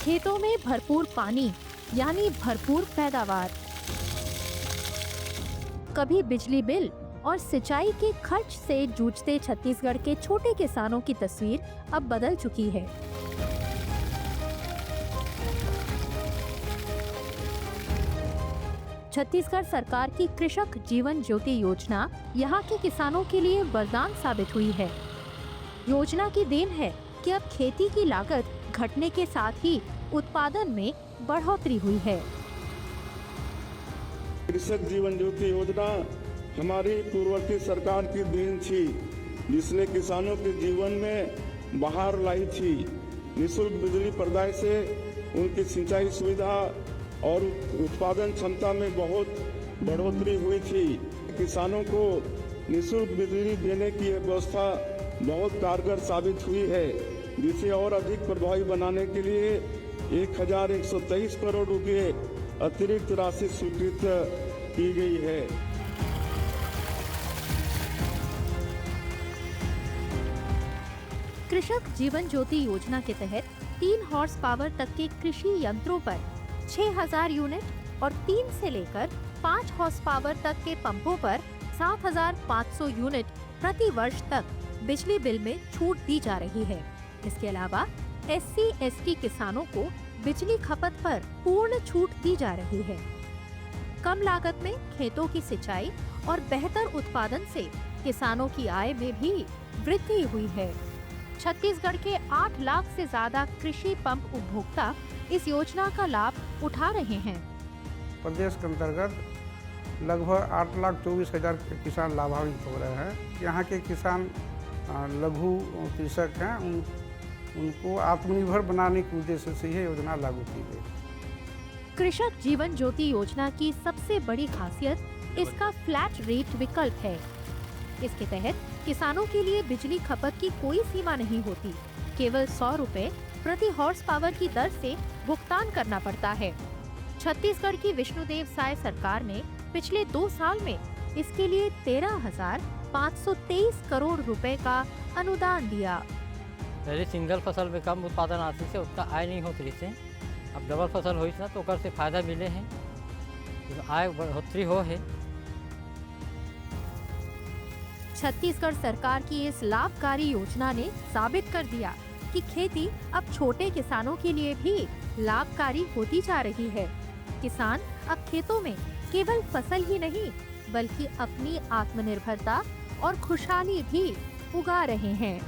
खेतों में भरपूर पानी यानी भरपूर पैदावार। कभी बिजली बिल और सिंचाई के खर्च से जूझते छत्तीसगढ़ के छोटे किसानों की तस्वीर अब बदल चुकी है। छत्तीसगढ़ सरकार की कृषक जीवन ज्योति योजना यहाँ के किसानों के लिए वरदान साबित हुई है। योजना की देन है कि अब खेती की लागत घटने के साथ ही उत्पादन में बढ़ोतरी हुई है। कृषक जीवन ज्योति योजना हमारी पूर्ववर्ती सरकार की देन थी, जिसने किसानों के जीवन में बहार लाई थी। निःशुल्क बिजली प्रदाय से उनकी सिंचाई सुविधा और उत्पादन क्षमता में बहुत बढ़ोतरी हुई थी। किसानों को निःशुल्क बिजली देने की व्यवस्था बहुत कारगर साबित हुई है, जिसे और अधिक प्रभावी बनाने के लिए 1123 करोड़ रुपए अतिरिक्त राशि स्वीकृत की गई है। कृषक जीवन ज्योति योजना के तहत 3 हॉर्स पावर तक के कृषि यंत्रों पर 6000 यूनिट और 3 से लेकर 5 हॉर्स पावर तक के पंपों पर 7500 यूनिट प्रति वर्ष तक बिजली बिल में छूट दी जा रही है। इसके अलावा SC/ST किसानों को बिजली खपत पर पूर्ण छूट दी जा रही है। कम लागत में खेतों की सिंचाई और बेहतर उत्पादन से किसानों की आय में भी वृद्धि हुई है। छत्तीसगढ़ के 8 लाख से ज्यादा कृषि पंप उपभोक्ता इस योजना का लाभ उठा रहे हैं। प्रदेश के अंतर्गत लगभग 8,24,000 किसान लाभान्वित हो रहे हैं। यहाँ के किसान लघु कृषक हैं, उनको आत्मनिर्भर बनाने के उद्देश्य से यह योजना लागू की गई। कृषक जीवन ज्योति योजना की सबसे बड़ी खासियत इसका फ्लैट रेट विकल्प है। इसके तहत किसानों के लिए बिजली खपत की कोई सीमा नहीं होती। केवल 100 रुपए प्रति हॉर्स पावर की दर से भुगतान करना पड़ता है। छत्तीसगढ़ की विष्णुदेव साय सरकार ने पिछले 2 साल में इसके लिए 13,523 करोड़ रुपए का अनुदान दिया। पहले सिंगल फसल में कम उत्पादन आती से उतना आय नहीं होती से, अब डबल फसल हुई ना तो ओकर से फायदा मिले हैं, तो आय बढ़ोतरी हो है। छत्तीसगढ़ सरकार की इस लाभकारी योजना ने साबित कर दिया कि खेती अब छोटे किसानों के लिए भी लाभकारी होती जा रही है। किसान अब खेतों में केवल फसल ही नहीं बल्कि अपनी आत्मनिर्भरता और खुशहाली भी उगा रहे हैं।